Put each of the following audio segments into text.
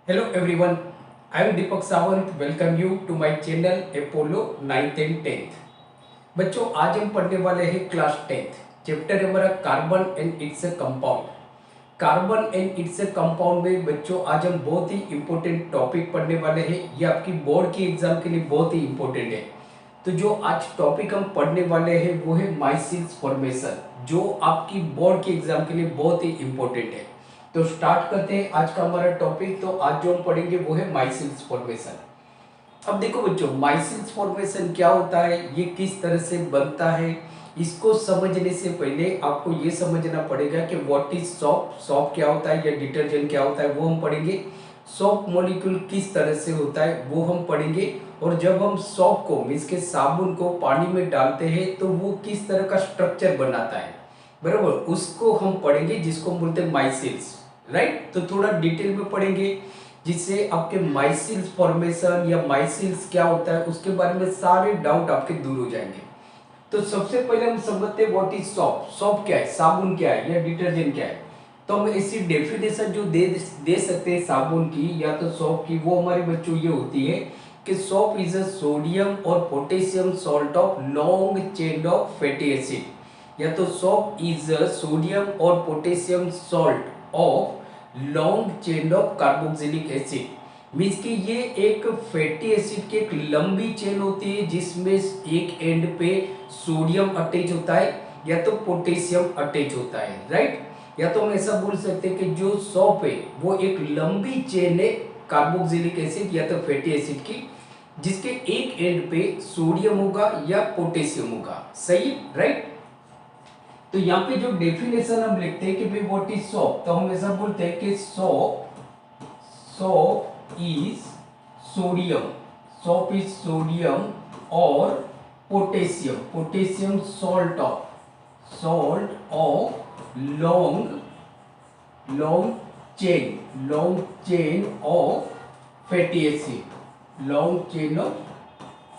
Hello everyone, I am Deepak Sawant. Welcome you to my channel Apollo 9th and 10th। बच्चों आज हम पढ़ने वाले हैं क्लास 10th। चैप्टर है हमारा carbon and it's a compound. Carbon and it's a compound में बच्चों आज हम बहुत ही इंपॉर्टेंट टॉपिक पढ़ने वाले हैं। ये आपकी बोर्ड की एग्जाम के लिए बहुत ही इंपॉर्टेंट है। तो जो आज टॉपिक हम पढ़ने वाले हैं वो है माइसिल्स फॉर्मेशन, जो आपकी बोर्ड की एग्जाम के लिए बहुत ही इंपॉर्टेंट है। तो स्टार्ट करते हैं आज का हमारा टॉपिक। तो आज जो हम पढ़ेंगे वो है माइसिल्स फॉर्मेशन। अब देखो बच्चों, माइसिल्स फॉर्मेशन क्या होता है, ये किस तरह से बनता है, इसको समझने से पहले आपको ये समझना पड़ेगा कि व्हाट इज सॉप। सॉप क्या होता है या डिटर्जेंट क्या होता है वो हम पढ़ेंगे। सॉप मॉलिक्यूल किस तरह से होता है वो हम पढ़ेंगे। और जब हम सॉप को मीन्स के साबुन को पानी में डालते हैं तो वो किस तरह का स्ट्रक्चर बनाता है, बराबर, उसको हम पढ़ेंगे, जिसको हम बोलते हैं माइसिल्स। राइट, तो थोड़ा डिटेल में पढ़ेंगे जिससे आपके माइसिल्स फॉर्मेशन या माइसिल्स क्या होता है उसके बारे में सारे डाउट आपके दूर हो जाएंगे। तो सबसे पहले हम समझते हैं व्हाट इज सॉप। सॉप क्या है, साबुन क्या है या डिटर्जेंट क्या है। तो हम ऐसी डेफिनेशन जो दे सकते हैं साबुन की या तो सॉप की, वो हमारे बच्चों ये होती है कि सॉप इज अ सोडियम और potassium salt of long chain of fatty acid. या तो सॉप इज अ सोडियम और potassium salt of long chain of carboxylic acid. Means कि ये एक फैटी एसिड की एक लंबी चेन होती है जिसमें एक एंड पे सोडियम अटैच होता है या तो पोटेशियम अटैच होता है। राइट, या तो हम ऐसा बोल सकते हैं कि जो सॉप है वो एक लंबी चेन है कार्बोक्सिलिक एसिड या तो फैटी एसिड की, जिसके एक एंड पे सोडियम होगा या पोटेशियम होगा। सही, राइट। तो यहाँ पे जो डेफिनेशन हम लिखते हैं कि भाई व्हाट इज सॉप, तो हम ऐसा बोलते हैं कि soap is sodium, soap is sodium और potassium salt of long chain of fatty acid, long chain of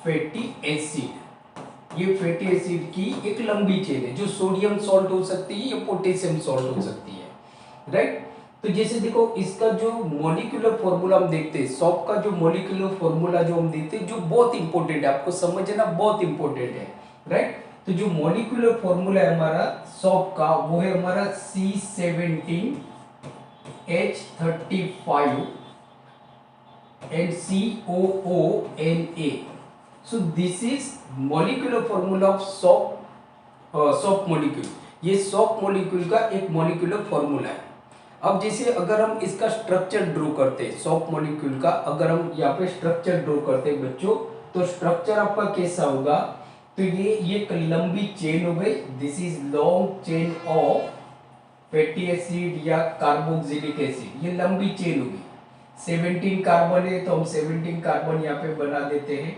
fatty acid. ये फैटी एसिड की एक लंबी चेन है जो सोडियम सॉल्ट हो सकती है या पोटेशियम सॉल्ट हो सकती है। राइट, तो जैसे देखो इसका जो मॉलिक्यूलर फॉर्मूला हम देखते हैं, सॉप का जो मॉलिक्यूलर फॉर्मूला जो हम देखते हैं जो बहुत इंपॉर्टेंट है, आपको समझना बहुत इंपॉर्टेंट है। राइट, तो जो मॉलिक्यूलर फॉर्मूला है हमारा सॉप का वो है हमारा C17H35 and COONA। So this is molecular formula of soap molecule। ये soap molecule का एक molecular formula है। अब जैसे अगर हम इसका स्ट्रक्चर ड्रॉ करते हैं soap molecule का, अगर हम यहाँ पे स्ट्रक्चर ड्रॉ करते हैं बच्चों, तो स्ट्रक्चर आपका कैसा होगा, तो ये एक लंबी चेन हो गई, this is long chain of fatty acid या कार्बोक्सिलिक एसिड, ये लंबी चेन होगी। 17 कार्बन है तो हम 17 कार्बन यहाँ पे बना देते हैं।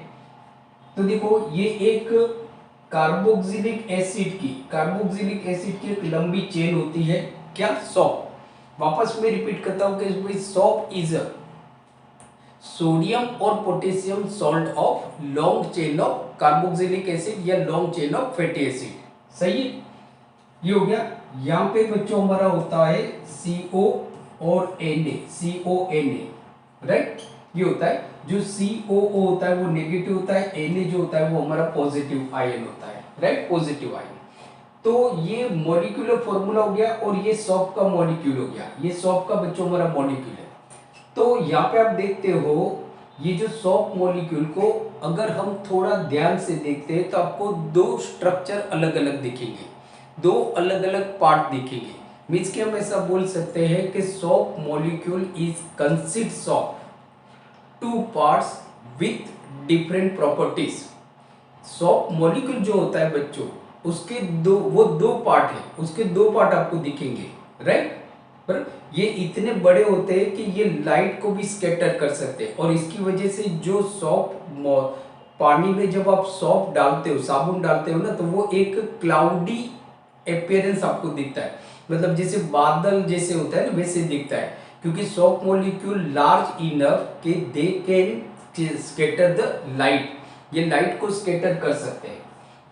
तो देखो ये एक कार्बोक्सिलिक एसिड की एक लंबी चेन होती है, क्या, सॉप। वापस मैं रिपीट करता हूं कि सॉप इज अ सोडियम और potassium salt of long chain of carboxylic acid या long chain of fatty acid. सही है, ये हो गया। यहाँ पे बच्चों हमारा होता है CO और Na, राइट। ये होता है जो COO होता है वो नेगेटिव होता है, Na जो होता है वो हमारा पॉजिटिव आयन होता है। Right, positive ion. तो ये मॉलिक्यूलर फॉर्मूला हो गया और ये सॉप का मॉलिक्यूल हो गया। ये सॉप का बच्चों हमारा मॉलिक्यूल है। तो यहाँ पे आप देखते हो ये जो सॉप मॉलिक्यूल को अगर हम थोड़ा ध्यान से देखते हैं तो आपको दो स्ट्रक्चर अलग अलग दिखेंगे, दो अलग अलग पार्ट दिखेंगे। मीन्स कि हम ऐसा बोल सकते हैं कि shop molecule is consist of two parts with different properties. Shop molecule जो होता है बच्चों उसके दो पार्ट है, उसके दो पार्ट आपको दिखेंगे। राइट, पर ये इतने बड़े होते हैं कि ये लाइट को भी स्कैटर कर सकते हैं और इसकी वजह से जो सॉप पानी में जब आप सॉप डालते हो, साबुन डालते हो ना, तो वो एक क्लाउडी अपीयरेंस आपको दिखता है, मतलब जैसे बादल जैसे होता है ना वैसे दिखता है, क्योंकि सॉप मॉलिक्यूल लार्ज इनफ कि they can scatter the light, ये लाइट को स्कैटर कर सकते हैं।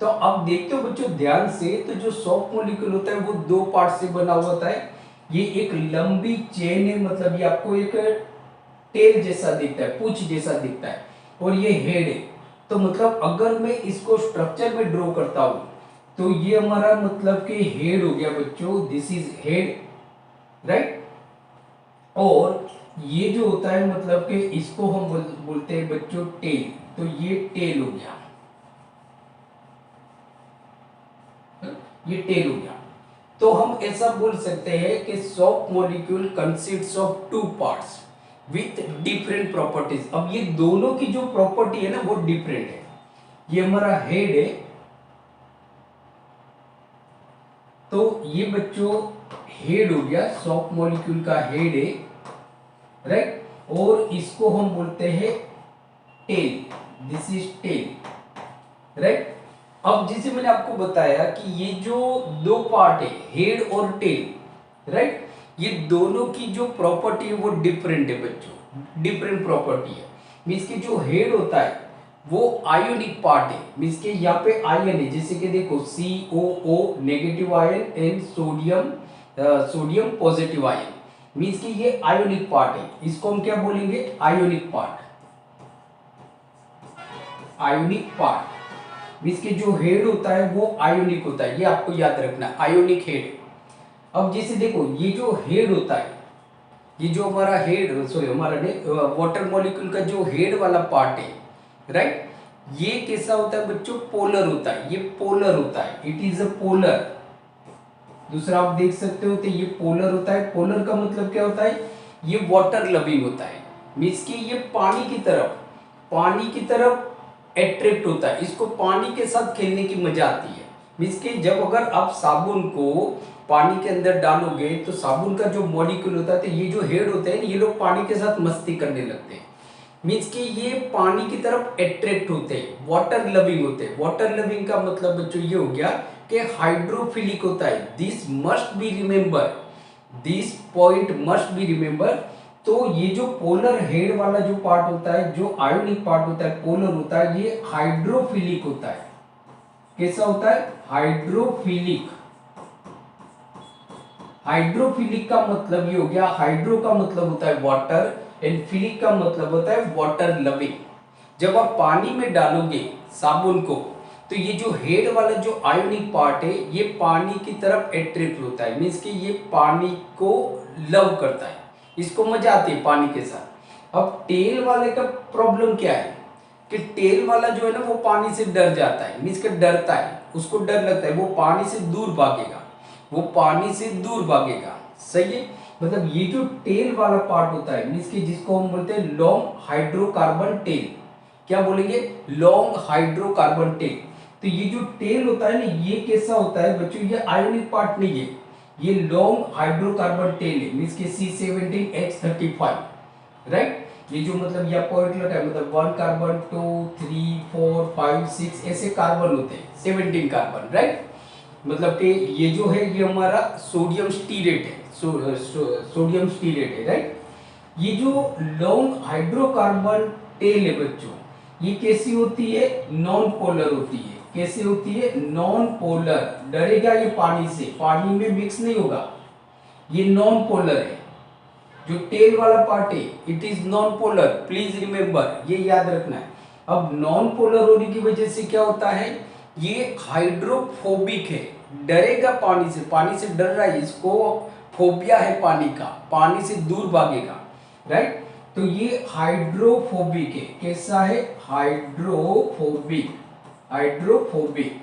तो अब देखते हो बच्चों ध्यान से, तो जो सॉप मॉलिक्यूल होता है वो दो पार्ट से बना हुआ होता है। ये एक लंबी चेन है, मतलब ये आपको एक टेल जैसा दिखता है, पूंछ जैसा दिखता है, और ये हेड है। तो मतलब अगर मैं इसको स्ट्रक्चर में ड्रॉ करता हूं तो ये हमारा मतलब कि हेड हो गया बच्चों, दिस इज हेड, राइट। और ये जो होता है मतलब कि इसको हम बोलते हैं बच्चों टेल, तो ये टेल हो गया, ये टेल हो गया। तो हम ऐसा बोल सकते हैं कि soft molecule consists of two parts with different properties. अब ये दोनों की जो प्रॉपर्टी है ना वो डिफरेंट है। ये हमारा हेड है, तो ये बच्चों हेड हो गया, सॉफ्ट मॉलिक्यूल का हेड है, राइट। और इसको हम बोलते हैं tail, this is tail, right. अब जैसे मैंने आपको बताया कि ये जो दो पार्ट है हेड और टेल, राइट, ये दोनों की जो प्रॉपर्टी है वो डिफरेंट है बच्चों, डिफरेंट प्रॉपर्टी है। मीन्स कि जो हेड होता है वो आयोनिक पार्ट है, मीन्स के यहाँ पे आयन है, जैसे कि देखो COO negative ion and sodium positive ion, means कि ये आयोनिक पार्ट है। इसको हम क्या बोलेंगे, ionic part, ionic part. Means कि जो हेड होता है वो आयोनिक होता है, ये आपको याद रखना है, आयोनिक हेड। अब जैसे देखो ये जो हेड होता है, ये जो हमारा हेड, सॉरी हमारा वाटर मॉलिक्यूल का जो हेड वाला पार्ट है, राइट, ये कैसा होता है बच्चों, पोलर होता है, ये पोलर होता है, इट इज अ पोलर। दूसरा आप देख सकते हो तो ये पोलर होता है। पोलर का मतलब क्या होता है, ये वाटर लविंग होता है, मीन्स कि ये पानी की तरफ एट्रैक्ट होता है, इसको पानी के साथ खेलने की मजा आती है। मीन्स कि जब अगर आप साबुन को पानी के अंदर डालोगे तो साबुन का जो मॉलिक्यूल होता है, तो ये जो हेड होते हैं ये लोग पानी के साथ मस्ती करने लगते हैं, मीन्स कि ये पानी की तरफ एट्रैक्ट होते हैं, वाटर लविंग होते हैं। वाटर लविंग का मतलब बच्चों ये हो गया कि हाइड्रोफिलिक होता है। This must be remember, this point must be remember. तो ये जो पोलर हेड वाला जो पार्ट होता है, जो आयोनिक पार्ट होता है, पोलर होता है, ये हाइड्रोफिलिक होता है। कैसा होता है, हाइड्रोफिलिक। हाइड्रोफिलिक का मतलब ये हो गया, हाइड्रो का मतलब होता है वाटर एंड फिलिक का मतलब होता है वाटर लविंग। जब आप पानी में डालोगे साबुन को तो ये जो हेड वाला जो आयोनिक पार्ट है ये पानी की तरफ एट्रैक्ट होता है, मीन्स कि ये पानी को लव करता है, इसको मजा आती है पानी के साथ। अब टेल वाले का प्रॉब्लम क्या है कि टेल वाला जो है ना वो पानी से डर जाता है, मीन्स कि डरता है, उसको डर लगता है, वो पानी से दूर भागेगा, वो पानी से दूर भागेगा, सही है। मतलब ये जो टेल वाला पार्ट होता है, मीन्स कि जिसको हम बोलते हैं लॉन्ग हाइड्रोकार्बन टेल, क्या बोलेंगे, लॉन्ग हाइड्रोकार्बन टेल। तो ये जो टेल होता है ना ये कैसा होता है बच्चों, ये आयोनिक पार्ट नहीं है, ये लॉन्ग हाइड्रोकार्बन टेल है, मीन्स कि C17H35, राइट। ये जो मतलब यह पॉइंट लगा है, मतलब 1 कार्बन 2 3 4 5 6 ऐसे कार्बन होते हैं, 17 कार्बन, राइट। मतलब कि ये जो है ये हमारा सोडियम स्टीरेट है, सोडियम स्टीरेट है, राइट। ये जो लॉन्ग हाइड्रोकार्बन टेल है बच्चों, ये कैसी होती है, नॉन पोलर होती है। कैसे होती है, नॉन पोलर। डरेगा ये पानी से, पानी में मिक्स नहीं होगा, ये नॉन पोलर है। जो टेल वाला पार्ट है it is non polar, please remember, ये याद रखना है। अब नॉन पोलर होने की वजह से क्या होता है, ये हाइड्रोफोबिक है, डरेगा पानी से डर रहा है, इसको फोबिया है पानी का, पानी से दूर भागेगा, राइट। तो ये हाइड्रोफोबिक है, कैसा है, हाइड्रोफोबिक, हाइड्रोफोबिक।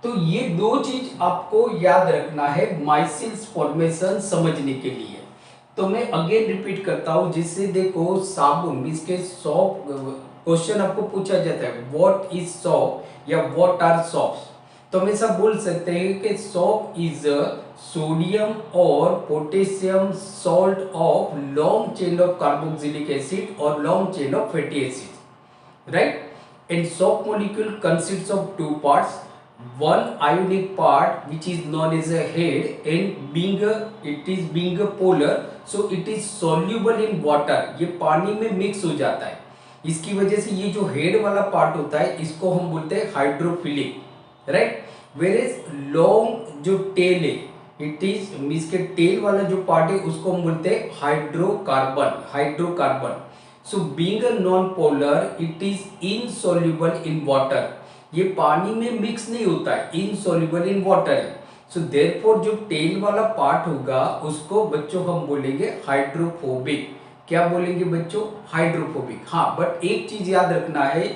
तो ये दो चीज आपको याद रखना है माइसिल्स फॉर्मेशन समझने के लिए। तो मैं अगेन रिपीट करता हूं, जिससे देखो साबुन मींस के सॉप, क्वेश्चन आपको पूछा जाता है व्हाट इज सॉप या व्हाट आर सॉप्स, तो हम ऐसा बोल सकते हैं कि सॉप इज सोडियम और potassium salt of long chain of carboxylic acid और long chain of fatty acid, right. And soap molecule consists of two parts, one ionic part which is known as a head, and it is being a polar, so it is soluble in water, ये पानी में mix हो जाता है। इसकी वजह से ये जो हेड वाला पार्ट होता है इसको हम बोलते हैं hydrophilic, right. Where is long जो टेल है इट इज मीन्स के टेल वाला जो पार्ट है उसको हम बोलते हैं hydrocarbon. So being a non polar it is insoluble in water, ये पानी में मिक्स नहीं होता है, इनसॉल्युबल इन वाटर है। सो देयरफॉर जो टेल वाला पार्ट होगा उसको बच्चों हम बोलेंगे हाइड्रोफोबिक। क्या बोलेंगे बच्चों? हाइड्रोफोबिक। हाँ, बट एक चीज याद रखना है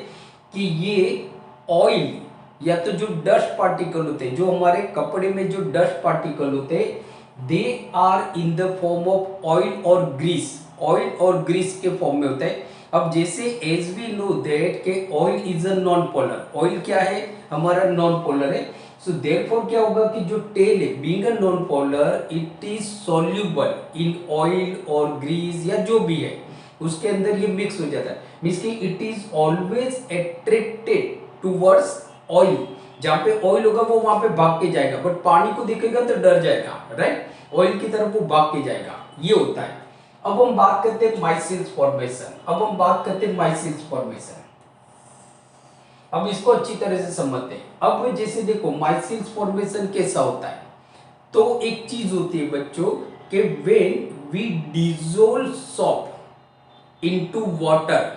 कि ये ऑयल या तो जो डस्ट पार्टिकल होते हैं, जो हमारे कपड़े में जो डस्ट पार्टिकल होते हैं, they are in the form of oil और ग्रीस, ऑयल और ग्रीस के फॉर्म में होता है। अब जैसे एज वी नो दैट के oil is a non polar, oil क्या है? हमारा नॉन पोलर है। सो देयरफॉर क्या होगा कि जो टेल है being a non polar it is soluble in oil और ग्रीस या जो भी है उसके अंदर ये मिक्स हो जाता है। मींस कि it is always attracted towards oil, जहां पे ऑयल होगा वो वहां पे भाग के जाएगा, बट पानी को देखेगा तो डर जाएगा, राइट? ऑयल की तरफ वो भाग के जाएगा, ये होता है। अब हम बात करते हैं माइसिल्स फॉर्मेशन। अब इसको अच्छी तरह से समझते हैं। अब जैसे देखो माइसिल्स फॉर्मेशन कैसा होता है, तो एक चीज होती है बच्चों कि when we dissolve soap into water,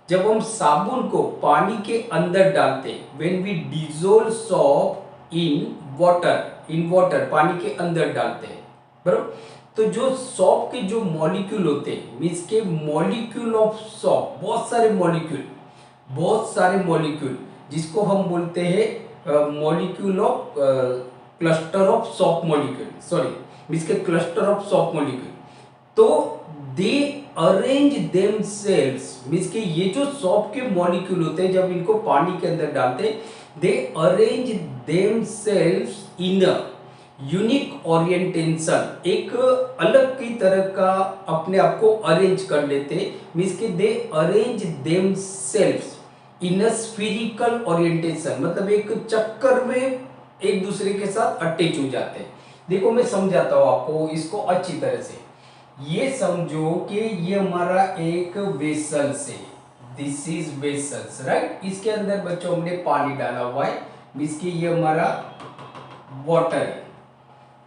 जब हम साबुन को पानी के अंदर डालते हैं, when we dissolve soap in water पानी के अंदर डालते हैं, बराबर? तो जो सॉप के जो मॉलिक्यूल होते हैं, मीन्स के मॉलिक्यूल ऑफ सॉप, बहुत सारे मॉलिक्यूल जिसको हम बोलते हैं molecule of cluster of shop molecule, sorry means के क्लस्टर ऑफ सॉप मॉलिक्यूल, तो दे अरेंज देमसेल्व्स, मीन्स के ये जो सॉप के मॉलिक्यूल होते हैं जब इनको पानी के अंदर डालते हैं, they arrange themselves in a unique orientation, एक अलग की तरह का अपने आप को अरेंज कर लेते, मीन्स के they arrange themselves in a spherical orientation, मतलब एक चक्कर में एक दूसरे के साथ अटैच हो जाते हैं। देखो मैं समझाता हूं आपको इसको अच्छी तरह से। ये समझो कि ये हमारा एक वेसल्स है, दिस इज वेसल्स, राइट? इसके अंदर बच्चों हमने पानी डाला हुआ है, मींस कि ये हमारा वाटर है,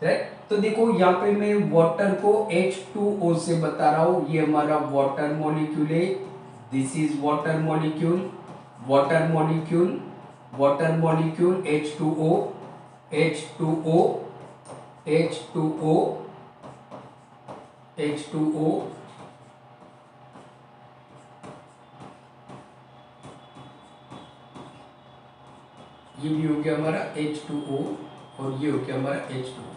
राइट? तो देखो यहाँ पे मैं वाटर को H2O से बता रहा हूं, ये हमारा वाटर मॉलिक्यूल है, this is water molecule, H2O, H2O, H2O, H2O, ये भी हो गया हमारा H2O और ये हो गया हमारा H2O।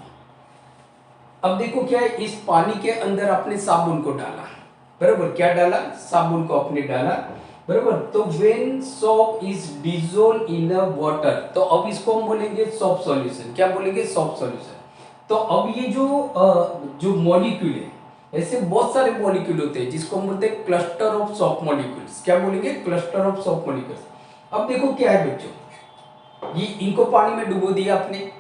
अब देखो क्या है, इस पानी के अंदर आपने साबुन को डाला, बराबर? क्या डाला? साबुन को आपने डाला, बराबर? तो when soap is dissolve in a water, तो अब इसको हम बोलेंगे सोप सॉल्यूशन। क्या बोलेंगे? Soap solution. तो अब ये जो मॉलिक्यूल है, ऐसे बहुत सारे मॉलिक्यूल होते हैं जिसको हम बोलते हैं क्लस्टर ऑफ सोप मॉलिक्यूल्स। क्या बोलेंगे? Cluster of soap molecules. अब देखो क्या है बच्चों, ये इनको पानी में डुबो दिया आपने,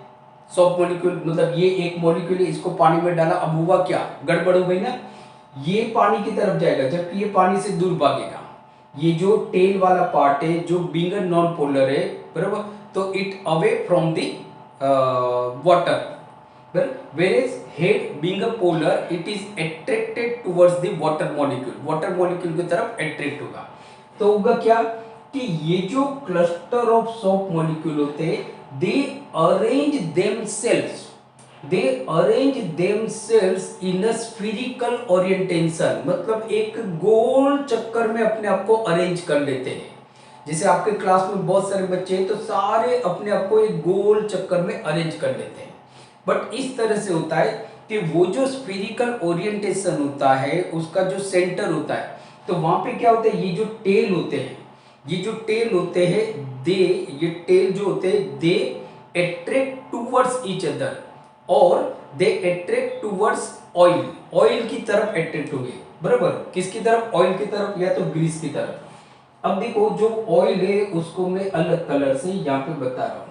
सोप मॉलिक्यूल, मतलब ये एक मॉलिक्यूल है, इसको पानी में डाला, अब हुआ क्या? गड़बड़ हो गई ना, ये पानी की तरफ जाएगा जबकि ये पानी से दूर भागेगा। ये जो टेल वाला पार्ट है जो बीइंग अ नॉन पोलर है, बराबर? तो it away from the water, whereas head being a polar it is attracted towards the water molecule की तरफ attract होगा। तो होगा क्या कि ये जो क्लस्टर ऑफ सोप मॉलिक्यूल होते हैं, they arrange themselves in a spherical orientation, मतलब एक गोल चक्कर में अपने आप को अरेंज कर लेते हैं। जैसे आपके क्लास में बहुत सारे बच्चे हैं तो सारे अपने आप को एक गोल चक्कर में अरेंज कर लेते हैं, बट इस तरह से होता है कि वो जो स्फीरिकल ओरिएंटेशन होता है उसका जो सेंटर होता है, तो वहां पे क्या होता है, ये जो टेल होते हैं, ये टेल जो होते हैं they attract towards each other और दे अट्रैक्ट टुवर्ड्स ऑयल की तरफ अट्रैक्ट हो गए, बराबर? किसकी तरफ? ऑयल की तरफ या तो ग्रीस की तरफ। अब देखो जो ऑयल है उसको मैं अलग कलर से यहां पे बता रहा हूं।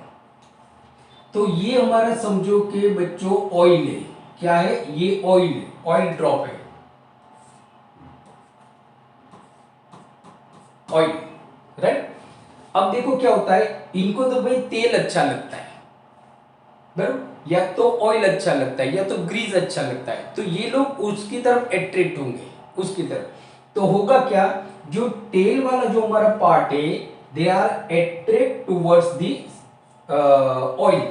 तो ये हमारा समझो कि बच्चों ऑयल है, क्या है? ये ऑयल है, ऑयल ड्रॉप है, ऑयल, राइट? अब देखो क्या होता है, इनको तो भाई तेल अच्छा लगता है, बराबर? या तो ऑयल अच्छा लगता है या तो ग्रीस अच्छा लगता है, तो ये लोग उसकी तरफ अट्रैक्ट होंगे, उसकी तरफ। तो होगा क्या, जो टेल वाला जो हमारा पार्ट है, they are attract towards the oil.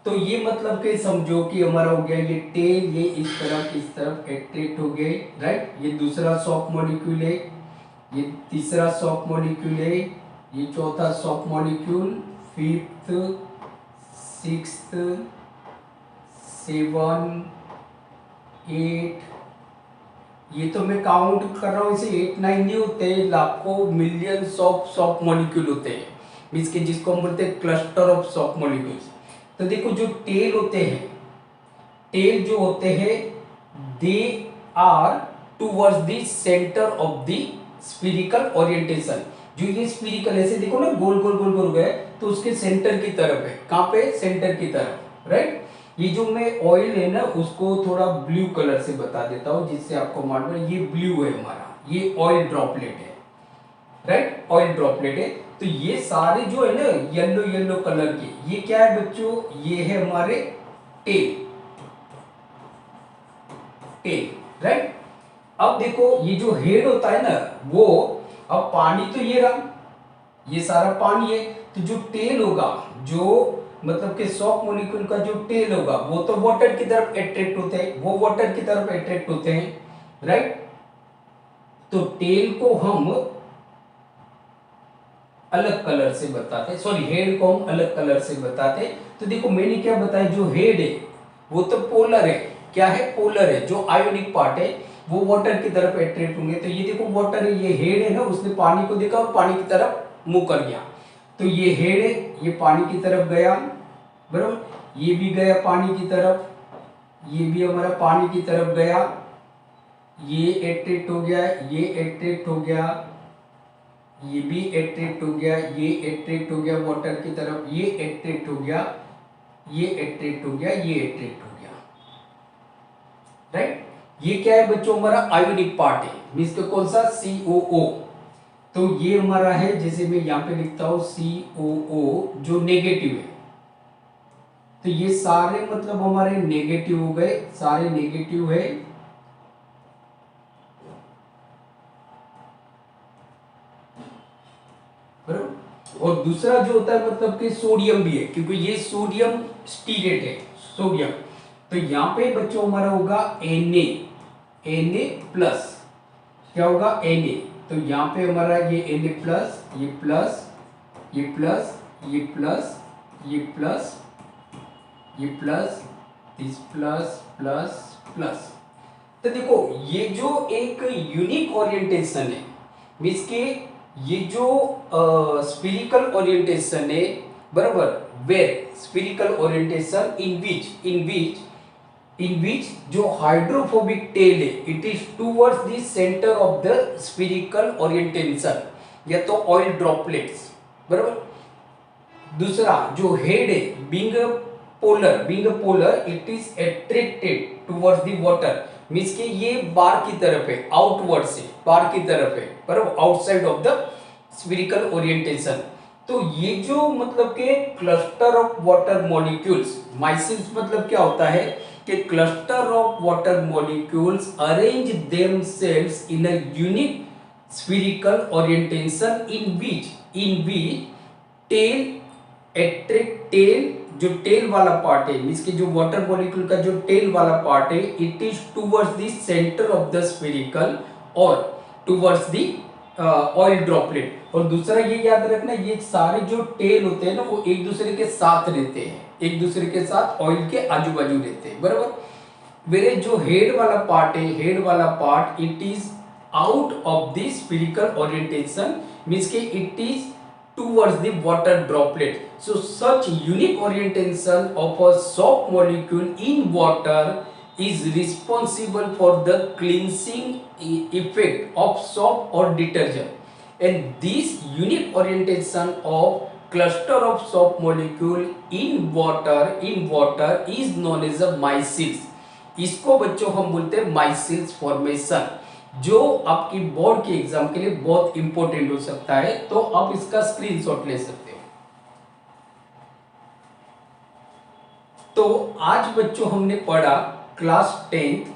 तो ये मतलब कि समझो कि हमारा हो गया ये टेल, ये इस तरफ अट्रैक्ट हो गए, राइट। ये दूसरा सॉफ्ट मॉलिक्यूल है, ये तीसरा सॉफ्ट मॉलिक्यूल है, ये चौथा सॉफ्ट मॉलिक्यूल, फिफ्थ, सिक्स्थ, 7, 8, ये तो मैं काउंट कर रहा हूँ, इसे 8, 9 नहीं होते, लाखों मिलियंस ऑफ सॉफ्ट मॉलिक्यूल होते हैं, मीन्स के जिसको हम बोलते हैं क्लस्टर ऑफ सॉफ्ट मॉलिक्यूल्स। तो देखो जो टेल होते हैं, टेल जो होते हैं, they are towards the centre of the spherical orientation. जो ये स्फीरिकल ऐसे देखो ना, गोल गोल गोल गोल गए, तो उसके सेंटर की तरफ है। कहाँ पे, सेंटर की तरफ, राइट। ये जो मैं ऑयल है ना, उसको थोड़ा ब्लू कलर से बता देता हूँ जिससे आपको मालूम है, ये ब्लू है हमारा, ये ऑयल ड्रॉपलेट है, राइट, ऑयल ड्रॉपलेट है। तो ये सारे जो है ना येलो येलो कलर के, ये क्या है बच्चों, ये है हमारे टेल, टेल, राइट। अब देखो ये जो हेड होता है ना, वो, अब पानी तो ये रहा, ये सारा पानी है, तो जो टेल होगा, जो मतलब कि सॉफ्ट मॉलिक्यूल का जो टेल होगा, वो तो वाटर की तरफ अट्रैक्ट होते हैं, वो वाटर की तरफ अट्रैक्ट होते हैं, राइट। तो टेल को हम अलग कलर से बताते, सॉरी हेड को हम अलग कलर से बताते। तो देखो मैंने क्या बताया, जो हेड है वो तो पोलर है, क्या है, पोलर है। जो आयोनिक पार्ट है वो वाटर की तरफ अट्रैक्ट होंगे। तो ये देखो वाटर है, ये हेड है ना, उसने पानी को देखा और पानी की तरफ मुंह कर गया, तो ये हेड है, ये पानी की तरफ गया, बराबर, ये भी गया पानी की तरफ, ये भी हमारा पानी की तरफ गया, ये अट्रैक्ट हो गया, ये अट्रैक्ट हो गया, ये भी अट्रैक्ट हो गया, ये अट्रैक्ट हो गया वाटर की तरफ, ये अट्रैक्ट हो गया, ये अट्रैक्ट हो गया, ये अट्रैक्ट हो गया, राइट। ये क्या है बच्चों, हमारा आयोनिक पार्ट है, मींस के कौन सा, COO। तो ये हमारा है, जैसे मैं यहां पे लिखता हूं COO, जो नेगेटिव है। तो ये सारे मतलब हमारे नेगेटिव हो गए, सारे नेगेटिव है। बराबर। और दूसरा जो होता है मतलब कि सोडियम भी है, क्योंकि ये सोडियम स्टीरेट है, सोडियम। तो यहाँ पे बच्चों हमारा होगा Na प्लस, क्या होगा, Na। तो यहाँ पे हमारा ये Na प्लस, ये प्लस, ये प्लस, ये प्लस, ये प्लस, ये plus, this plus plus plus. तो देखो ये जो एक यूनिक ओरिएंटेशन है, मीन्स के ये जो स्फीरिकल ओरिएंटेशन है, बराबर, वेर स्फीरिकल ओरिएंटेशन इन विच जो हाइड्रोफोबिक टेल है, it is towards the centre of the spherical orientation, या तो ऑयल ड्रॉपलेट्स, बराबर। दूसरा जो हेड है, being polar, it is attracted towards the water, means के ये बार की तरफ है, आउटवर्ड से बार की तरफ है, बराबर, outside of the spherical orientation. तो ये जो मतलब के cluster of water molecules, micelles मतलब क्या होता है कि cluster of water molecules arrange themselves in a unique spherical orientation in which tail एट्रिक टेल, जो टेल वाला पार्ट है, मींस के जो वाटर मॉलिक्यूल का जो टेल वाला पार्ट है, it is towards the centre of the spherical और टूवर्ड्स द ऑयल ड्रॉपलेट। और दूसरा ये याद रखना, ये सारे जो टेल होते हैं ना, वो एक दूसरे के साथ रहते हैं, एक दूसरे के साथ ऑयल के आजू बाजू रहते हैं, बराबर। मेरे जो हेड वाला पार्ट है, हेड वाला part, it is out of the spherical orientation, means ke it is towards the water droplet. So such unique orientation of a soap molecule in water is responsible for the cleansing effect of soap or detergent, and this unique orientation of cluster of soap molecule in water is known as a micelles. इसको बच्चों हम बोलते हैं माइसिल्स formation, जो आपकी board के exam के लिए बहुत इंपॉर्टेंट हो सकता है। तो आप इसका स्क्रीनशॉट ले सकते हो। तो आज बच्चों हमने पढ़ा क्लास 10th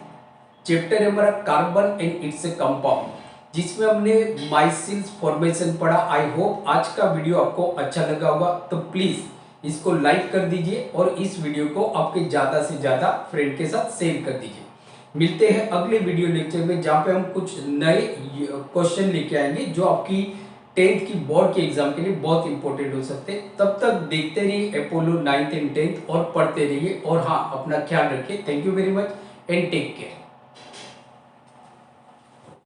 चैप्टर है हमारा कार्बन एंड इट्स कंपाउंड, जिसमें हमने माइसिल्स फॉर्मेशन पढ़ा। आई होप आज का वीडियो आपको अच्छा लगा होगा, तो प्लीज इसको लाइक कर दीजिए और इस वीडियो को आपके ज्यादा से ज्यादा फ्रेंड के साथ शेयर कर दीजिए। मिलते हैं अगले वीडियो लेक्चर में, जहाँ पे हम कुछ नए क्वेश्चन लेके आएंगे जो आपकी 10th की बोर्ड के एग्जाम के लिए बहुत इंपॉर्टेंट हो सकते हैं। तब तक देखते रहिए अपोलो 9th एंड 10th और पढ़ते रहिए, और हाँ, अपना ख्याल रखिए। Thank you very much and take care.